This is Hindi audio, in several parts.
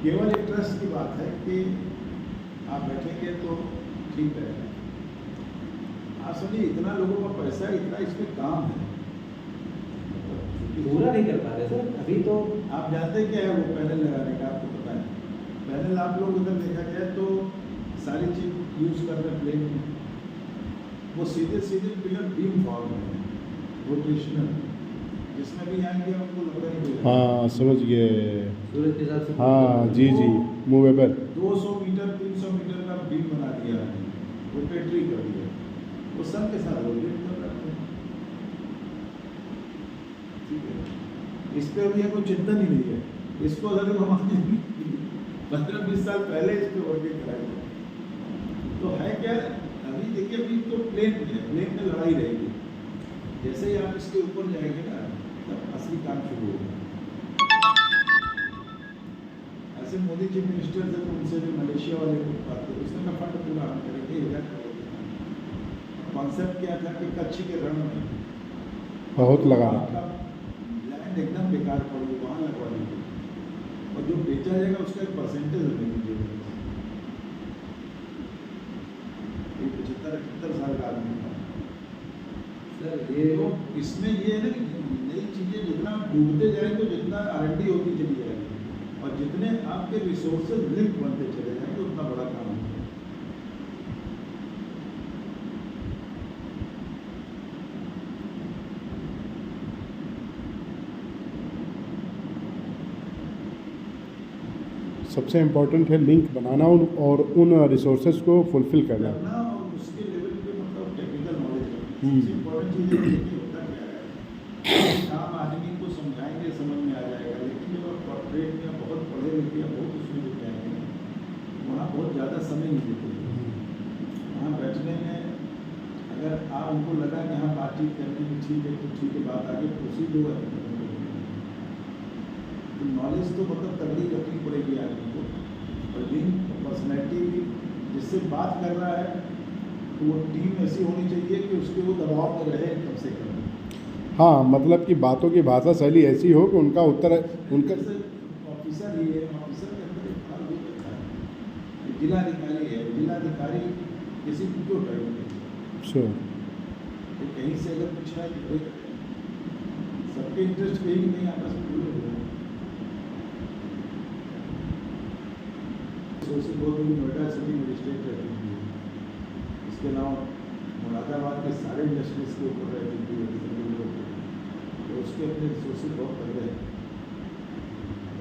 केवल एक ट्रस्ट की बात है कि आप बैठेंगे तो ठीक रहेगा। आप समझिए इतना लोगों का पैसा है, इतना इसमें काम है, पूरा नहीं कर पा रहे सर अभी तो। आप जानते क्या है वो पैनल लगाने का, आपको पता है पैनल आप लोग अगर देखा जाए तो सारी चीज यूज कर रहे प्लेन में, वो सीधे सीधे पिलर बीम फॉर्म है रोटेशनल, जिसमें भी आएंगे हमको लगता नहीं। हाँ समझ गए। सूरज के हिसाब से। हाँ जी जी, मूवेबल 200 मीटर 300 मीटर का बीम बना दिया है, रोटेटरी कर दिया, वो सन के साथ रोटेट कर रहे हैं। ठीक है, इस पे अभी कोई चिंता नहीं है, इसको अगर हम 15-20 साल पहले इस पे वर्किंग कराए तो है क्या। अभी देखिए अभी तो प्लेन में है, प्लेन में लड़ाई रहेगी, जैसे ही आप इसके ऊपर जाएंगे ना तब असली काम शुरू होगा। ऐसे मोदी चीफ मिनिस्टर थे तो उनसे जो मलेशिया वाले को बात करें, उसने कहा फंड पूरा हम करेंगे, इधर करेंगे। कॉन्सेप्ट क्या था कि कच्छ के रण में बहुत लगा रहा आपका लैंड एकदम बेकार पड़ी, वहाँ लगवा दीजिए और जो बेचा जाएगा उसका एक परसेंटेज हमें दीजिएगा। 75-78 साल का आदमी था सर ये तो इसमें ये है ना कि नई चीज़ें जितना डूबते जाएंगे तो जितना R&D होती चली जाएगी और जितने आपके रिसोर्सेज लिंक बनते चले जाएंगे उतना बड़ा काम होगा। सबसे इम्पोर्टेंट है लिंक बनाना और उन रिसोर्सेज को फुलफिल करना। और उसके लेवल पे मतलब टेक्निकल नॉलेज सबसे इम्पोर्टेंट चीज़ है कि होता क्या है, काम आदमी को समझाएंगे समझ में आ जाएगा, लेकिन जब आप कॉर्पोरेट में बहुत पढ़े लिखे या बहुत उसमें जुट जाएंगे वहाँ बहुत ज़्यादा समय नहीं देते। वहाँ बैठने में अगर आप उनको लगा कि हाँ बातचीत करने में ठीक है तो ठीक है, बात आगे प्रोसीड हुआ तो नॉलेज तो मतलब तगड़ी रखनी पड़ेगी आदमी को, और लिंक पर्सनैलिटी भी जिससे बात कर रहा है तो वो टीम ऐसी होनी चाहिए कि उसके वो दबाव में रहे कम से कम। हाँ मतलब कि बातों की भाषा शैली ऐसी हो कि उनका उत्तर उनका ऑफिसर ही है, ऑफिसर के अंदर एक भाग हो सकता है, जिलाधिकारी है, जिलाधिकारी किसी को क्यों करेंगे। श्योर तो कहीं से अगर पूछ रहा है कि सबके इंटरेस्ट कहीं नहीं आपस में जुड़े हुए हैं। सोशल बहुत बड़ी नोएडा सिटी मजिस्ट्रेट रहती थी, इसके अलावा मुरादाबाद के सारे इंडस्ट्रीज के ऊपर रहती थी, तो उसके अपने सोशल बहुत तगड़े हैं,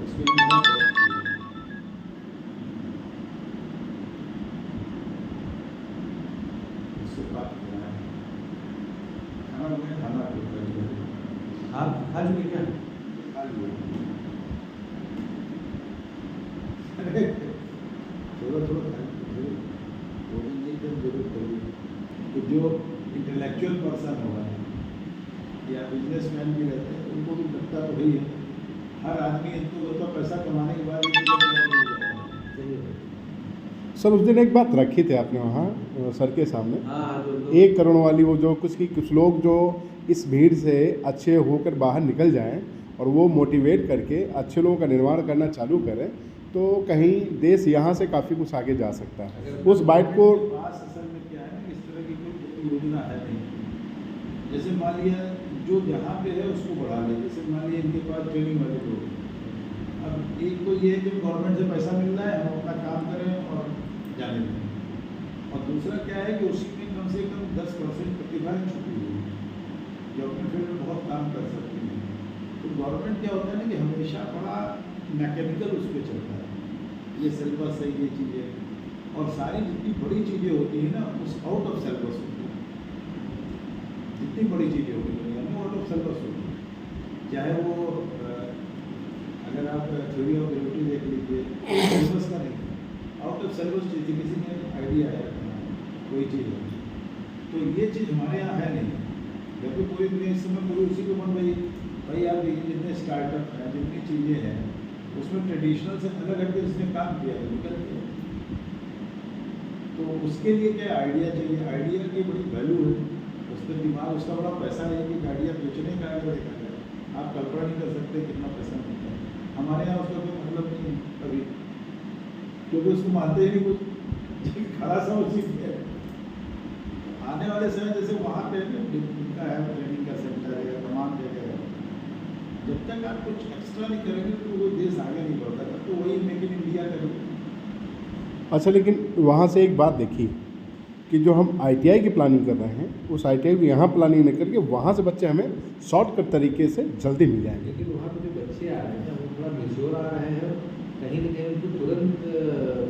उसके लिए उससे बात करना है। खाना में खाना आप खा चुके क्या? खा लिया थोड़ा थोड़ा वो भी नहीं एकदम जरूरत पड़ी। तो जो इंटेलेक्चुअल पर्सन होगा या बिजनेसमैन भी रहते हैं उनको भी लगता तो वही है, हर आदमी इनको तो पैसा कमाने के बाद सर उस दिन एक बात रखी थी आपने वहाँ सर के सामने, हाँ 1 करोड़ वाली, वो जो कुछ लोग जो इस भीड़ से अच्छे होकर बाहर निकल जाएं और वो मोटिवेट करके अच्छे लोगों का निर्माण करना चालू करें तो कहीं देश यहाँ से काफ़ी कुछ आगे जा सकता है। उस बाइट को असल में क्या है ना, इस तरह की कोई योजना है नहीं। जैसे मान लिया जो जहाँ पे है उसको बढ़ा ले, जैसे मान लिया इनके पास ट्रेनिंग वाले लोग, अब एक तो ये है कि गवर्नमेंट से पैसा मिल रहा है, हम अपना काम करें और जाने दें, और दूसरा क्या है कि उसी में कम से कम 10% प्रतिभा छुपी हुई है जो अपने फील्ड में बहुत काम कर सकती है। तो गवर्नमेंट क्या होता है ना कि हमेशा बड़ा मैकेनिकल उस पर चलता है, ये सिलेबस है ये चीज़ें, और सारी जितनी बड़ी चीज़ें होती हैं ना उस आउट ऑफ सिलेबस होती है। जितनी बड़ी चीज़ें होती हैं दुनिया में आउट ऑफ सिलेबस होती है, चाहे वो अगर आप थ्योरी ऑफ रिलेटिविटी देख लीजिए, सिलेबस का नहीं, आउट ऑफ सिलेबस चीज़ किसी ने आइडिया है कोई चीज़ है, तो ये चीज़ हमारे यहाँ है नहीं। जबकि पूरी दुनिया इस समय पूरी उसी को बन रही है। भाई आप देखिए जितने स्टार्टअप हैं, जितनी चीज़ें हैं, उसमें ट्रेडिशनल से अलग हटके जिसने काम किया है निकल गया। तो उसके लिए क्या आइडिया चाहिए, आइडिया की बड़ी वैल्यू है, उस पर दिमाग उसका बड़ा पैसा है कि आइडिया बेचने का अगर देखा जाए आप कल्पना नहीं कर सकते कितना पैसा मिलता है। हमारे यहाँ उसका कोई मतलब नहीं, कभी क्योंकि उसको मानते ही नहीं कुछ, खड़ा सा उसी पे है। आने वाले समय जैसे वहाँ पे इनका है ट्रेनिंग का सेंटर है, तमाम जगह है, जब तक आप कुछ एक्स्ट्रा नहीं करेंगे तो कोई देश आगे नहीं बढ़ता, तब तो वही मेक इन इंडिया करेंगे। अच्छा, लेकिन वहाँ से एक बात देखी कि जो हम ITI की प्लानिंग कर रहे हैं, उस ITI को यहाँ प्लानिंग नहीं करके वहाँ से बच्चे हमें शॉर्टकट तरीके से जल्दी मिल जाएंगे। लेकिन वहाँ पे जो बच्चे आ रहे हैं वो थोड़ा मेच्योर आ रहे हैं, कहीं ना कहीं उनको तुरंत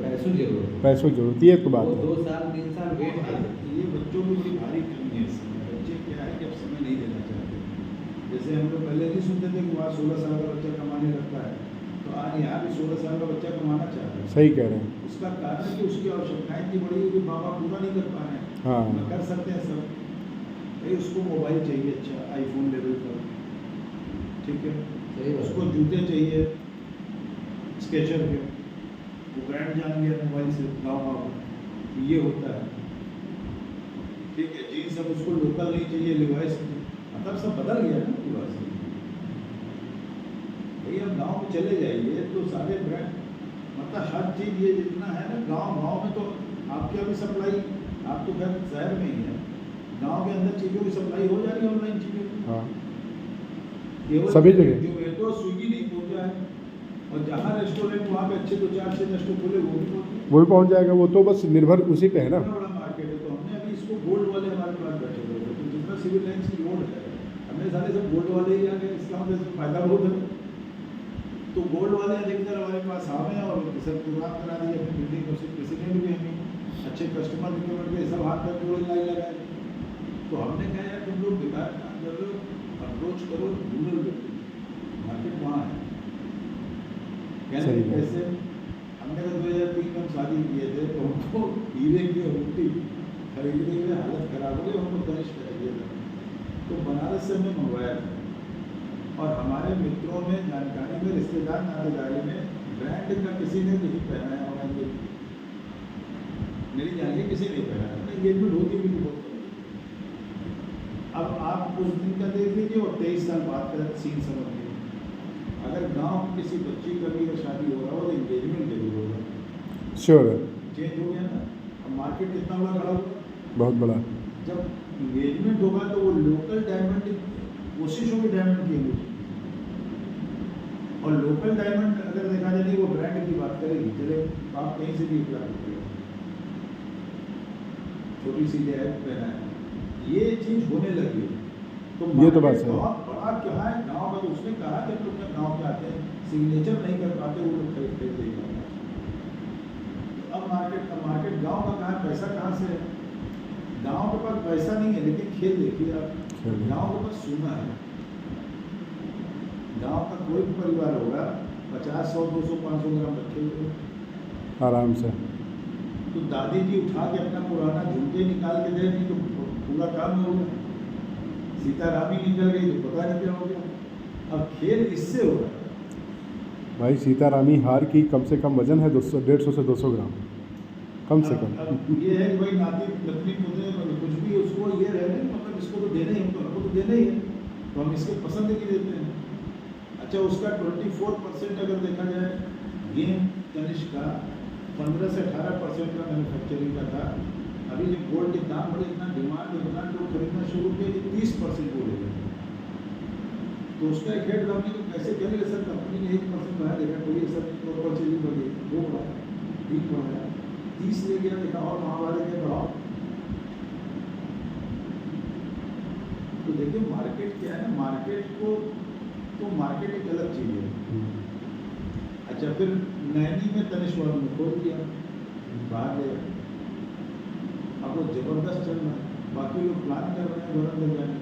पैसों की जरूरत है। पैसों की जरूरत, ये तो बात वो है। 2 साल 3 साल वेट करें। ये बच्चों की बड़ी भारी कमी है इस समय। बच्चे क्या है कि अब समय नहीं देना चाहते। जैसे हम लोग पहले नहीं सुनते थे कि वहाँ 16 साल का बच्चा कमाने लगता है, तो आज यहाँ भी 16 साल का बच्चा कमाना चाहता है। सही कह रहे हैं। उसका कारण है कि उसकी आवश्यकताएं इतनी बड़ी है कि माँ बाप पूरा नहीं कर पा रहे हैं। हाँ। ना कर सकते हैं सब। भाई उसको मोबाइल चाहिए, अच्छा आईफोन लेवल का, ठीक है, सही बात उसको है। जूते चाहिए स्केचर के, वो ब्रांड जान गया मोबाइल से गाँव में, ये होता है, ठीक है। जीन्स अब उसको लोकल नहीं चाहिए, लिवाइस, मतलब सब बदल गया ना पूरा से। भाई अब गाँव में चले जाइए तो सारे ब्रांड, मतलब हर चीज़ ये जितना है ना, गांव में तो आपके अभी सप्लाई, आप तो खैर शहर में ही है, गांव के अंदर चीज़ों की सप्लाई हो जा रही है, ऑनलाइन चीज़ों की। हाँ, केवल सभी जगह। जोमेटो स्विगी नहीं पहुंचा है, और जहाँ रेस्टोरेंट वहाँ पे अच्छे 2-4 रेस्टोरेंट खुले, वो भी पहुंचे। वो भी पहुँच जाएगा, वो तो बस निर्भर उसी पे है ना। इतना बड़ा मार्केट है, तो हमने अभी इसको गोल्ड वाले हमारे पास बैठे हुए थे, तो जितना सिविल लाइन्स की रोड है, हमने सारे सब गोल्ड वाले ही आ गए, इसका मतलब इसमें फायदा बहुत है। तो गोल्ड वाले अधिकतर हमारे पास आ गए और सब प्रोग्राम करा दिए अपनी बिल्डिंग को, सिर्फ प्रेसिडेंट भी हमें अच्छे कस्टमर रिकमेंड के सब हाथ तक जोड़े लाइन लगाए। तो हमने कहा यार तुम लोग बेकार काम कर रहे हो, अप्रोच करो रूरल व्यक्ति, मार्केट वहाँ है। सही बात। कैसे हमने कहा 2003 में हम शादी किए थे, तो हमको हीरे की अंगूठी खरीदने के लिए हालत खराब हो गई, हमको तनिष्क का चाहिए था, तो बनारस से हमने मंगवाया था। और हमारे मित्रों में, जानकारी में, रिश्तेदार नातेदारी में ब्रांड का किसी ने नहीं पहना है, और मेरी जानकारी किसी नहीं पहना है, एंगेजमेंट होती भी नहीं बहुत। अब आप उस दिन का देख लीजिए और 23 साल बाद का सीन समझ लीजिए। अगर गांव में किसी बच्ची का भी अगर शादी हो रहा हो तो एंगेजमेंट जरूर होगा। श्योर है, चेंज हो गया ना, अब मार्केट कितना बड़ा खड़ा हुआ। बहुत बड़ा। जब एंगेजमेंट होगा तो वो लोकल डायमंड कोशिश होगी डायमंड की होगी, और लोकल डायमंड अगर देखा जाए नहीं, वो ब्रांड की बात करेगी, चले आप कहीं से भी इकला करेगा, छोटी सी जैकेट पहना है, ये चीज होने लगी है। तो ये तो बात market सही है। बहुत बड़ा क्या है गांव में, तो उसने कहा कि लोग जब गाँव के आते हैं सिग्नेचर नहीं कर पाते, वो लोग खरीद नहीं पाते। अब मार्केट गांव का कहाँ, पैसा कहाँ से है? गांव के पास पैसा नहीं है, लेकिन खेल देखिए आप, गांव के पास सोना है। गांव का कोई भी परिवार होगा 50, 100, 200, 500 ग्राम रखे हुए, आराम से। तो दादी जी उठा के अपना पुराना झुमके निकाल के दे दी तो पूरा काम हो गया। सीतारामी निकल गई तो पता नहीं क्या हो गया। अब खेल इससे हो रहा है। भाई सीतारामी हार की कम से कम वजन है 150 से 200 ग्राम, कम से कम। अब ये है कि भाई नाती नतनी पुतने कुछ भी उसको ये रह रहे, मतलब इसको तो देना ही, हमको तो देना ही है, तो हम इसके पसंद की देते हैं। अच्छा, उसका 24% अगर देखा जाए गेम तनिष्क का 15 से 18% का मैन्युफैक्चरिंग का था। अभी जब गोल्ड के दाम बढ़े, इतना डिमांड, इतना लोग खरीदना शुरू किया कि 30% हो गया, तो उसका इफेक्ट हमने तो कैसे करेंगे सर, कंपनी ने 1% बढ़ा देगा, कोई असर नहीं, तो परचेजिंग बढ़ी, 2 बढ़ाया, 3 बढ़ाया, 30 ले गया, देखा और महावारी के बढ़ाओ। तो देखिए मार्केट क्या है, मार्केट को तो मार्केट एक अलग चीज़ है। अच्छा, फिर नैनी में तनिष्क वालों ने खोल दिया, बाहर ले गए, अब वो जबरदस्त चल रहा है। बाकी लोग प्लान कर रहे हैं धुरंधर जाने,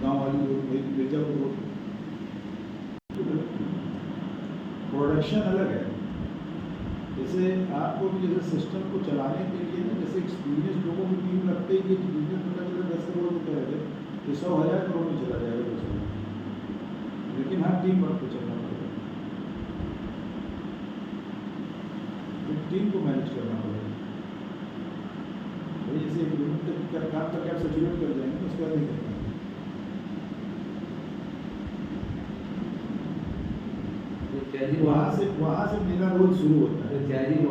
गाँव वाली लोग मिर्जापुर रोड, प्रोडक्शन अलग है। जैसे आपको भी जैसे सिस्टम को चलाने के लिए ना, जैसे एक्सपीरियंस लोगों की टीम लगते ही कि बिजनेस पता चला 10 करोड़ में कह रहे तो 100,000 करोड़ में चला जाएगा कुछ, लेकिन हर टीम वर्क को चलना पड़ेगा, तो टीम को मैनेज करना पड़ेगा। जैसे एक लिमिट तक काम करके आप सेचुरेट कर जाएंगे, उसके बाद नहीं करना। वहाँ से मेरा रोल शुरू होता है। फ्रेंचाइजी